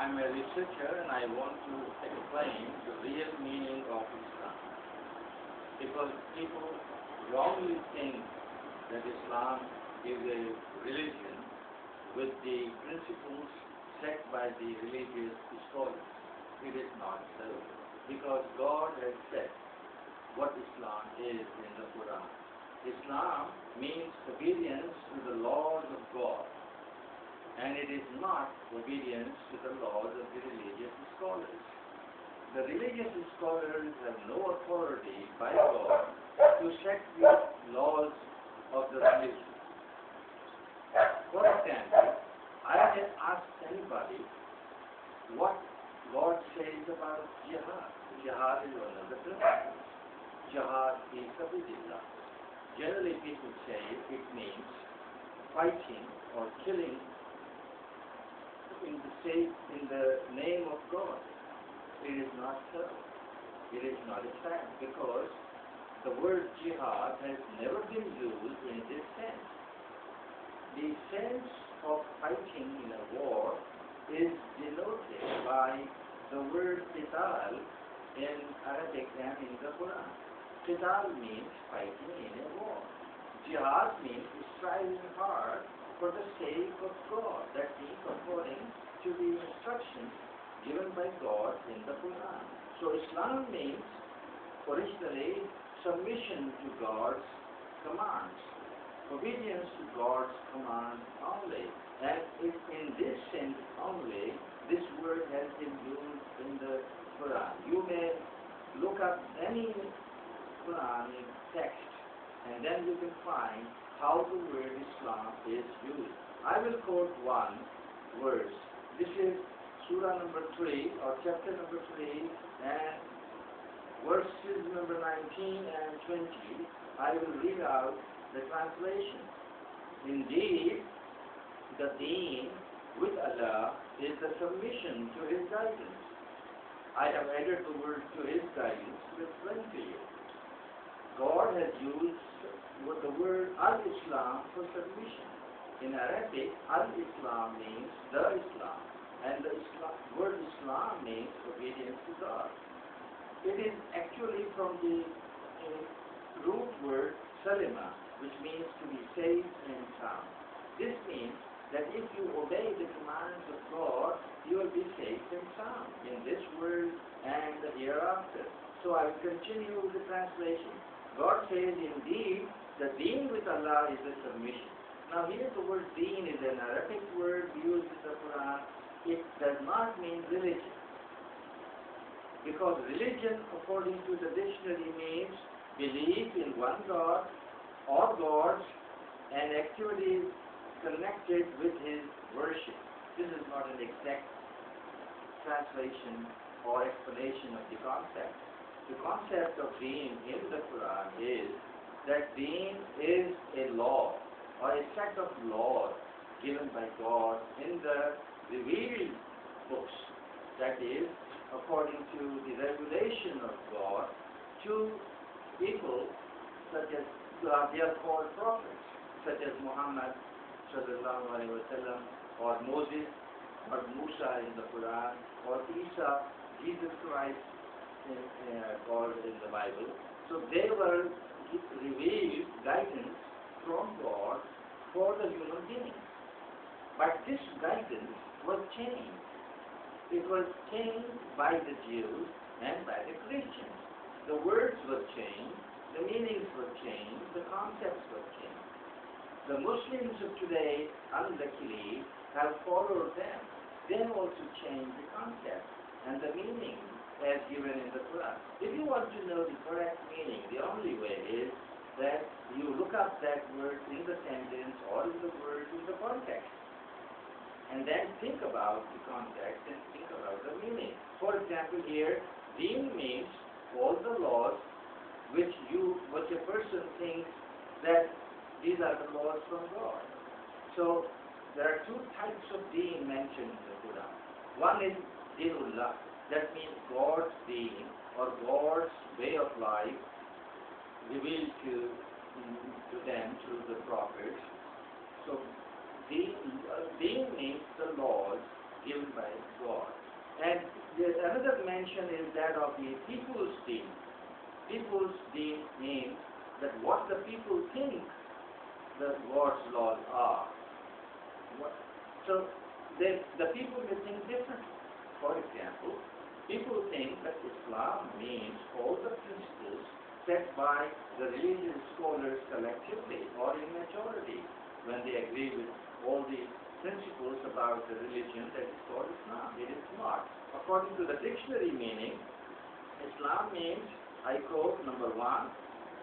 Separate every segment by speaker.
Speaker 1: am a researcher and I want to explain the real meaning of Islam. Because people wrongly think that Islam is a religion with the principles set by the religious scholars. It is not so, because God has said what Islam is in the Quran. Islam means obedience to the laws of God, and it is not obedience to the laws of the religious scholars. The religious scholars have no authority by God to set the laws of the religion. For example, I can ask anybody what God says about jihad. Jihad is one of the principles. Jihad fi sabilillah. Generally people say it means fighting or killing in the name of God. It is not so. It is not a fact, because the word jihad has never been used in this sense. The sense of fighting in a war is denoted by the word qital in Arabic and in the Quran. Qital means fighting in a war. Jihad means striving hard for the sake of God. That means according to the instructions given by God in the Quran. So Islam means originally submission to God's commands, obedience to God's commands only. And if in this sense only, this word has been used in the Quran. You may look up any Quranic text, and then you can find how the word Islam is used. I will quote one verse. This is Surah number 3 or chapter number 3 and verses number 19 and 20. I will read out the translation. Indeed, the deen with Allah is the submission to His guidance. I have added the word to His guidance to explain to you. God has used the word al-Islam for submission. In Arabic, al-Islam means the Islam, and the word Islam means obedience to God. It is actually from the root word salima, which means to be safe and sound. This means that if you obey the commands of God, you will be safe and sound in this world and the hereafter. So I will continue with the translation. God says, indeed, the deen with Allah is a submission. Now here the word deen is an Arabic word used in the Quran. It does not mean religion. Because religion, according to the dictionary, means belief in one God or gods and activities connected with His worship. This is not an exact translation or explanation of the concept. The concept of deen in the Quran is that deen is a law or a set of laws given by God in the revealed books. That is, according to the revelation of God to people such as they are called prophets, such as Muhammad sallallahu alaihi wasallam, or Moses, or Musa in the Quran, or Isa, Jesus Christ called in the Bible. So they were revealed guidance from God for the human being. But this guidance was changed. It was changed by the Jews and by the Christians. The words were changed, the meanings were changed, the concepts were changed. The Muslims of today, unluckily, have followed them. They also changed the concept and the meaning as given in the Quran. If you want to know the correct meaning, the only way is that you look up that word in the sentence or in the word in the context, and then think about the context and think about the meaning. For example, here, deen means all the laws which a person thinks that these are the laws from God. So there are two types of deen mentioned in the Quran. One is dinullah. That means God's deen or God's way of life revealed to them through the prophets. So deen means the laws given by God. And another mention is that of the people's deen. People's deen means that what the people think the God's laws are. So the people may think differently. For example, people think that Islam means all the principles set by the religious scholars collectively or in majority when they agree with all the principles about the religion that is called Islam. It is not. According to the dictionary meaning, Islam means, I quote number 1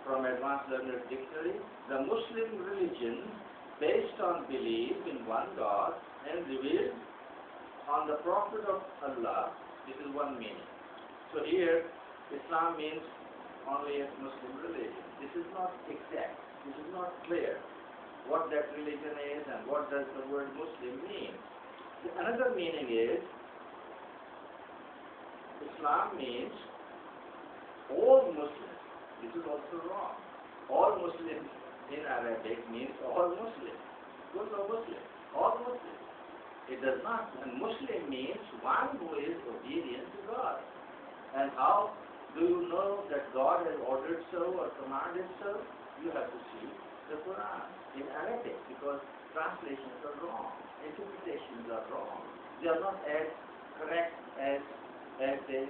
Speaker 1: from Advanced Learner Dictionary, the Muslim religion based on belief in one God and revealed on the Prophet of Allah. This is one meaning. So here, Islam means only a Muslim religion. This is not exact. This is not clear what that religion is and what does the word Muslim mean. Another meaning is, Islam means all Muslims. This is also wrong. All Muslims in Arabic means all Muslims. Those are Muslims. All Muslims. It does not. And Muslim means one who is obedient to God. And how do you know that God has ordered so or commanded so? You have to see the Quran in Arabic, because translations are wrong, interpretations are wrong. They are not as correct as they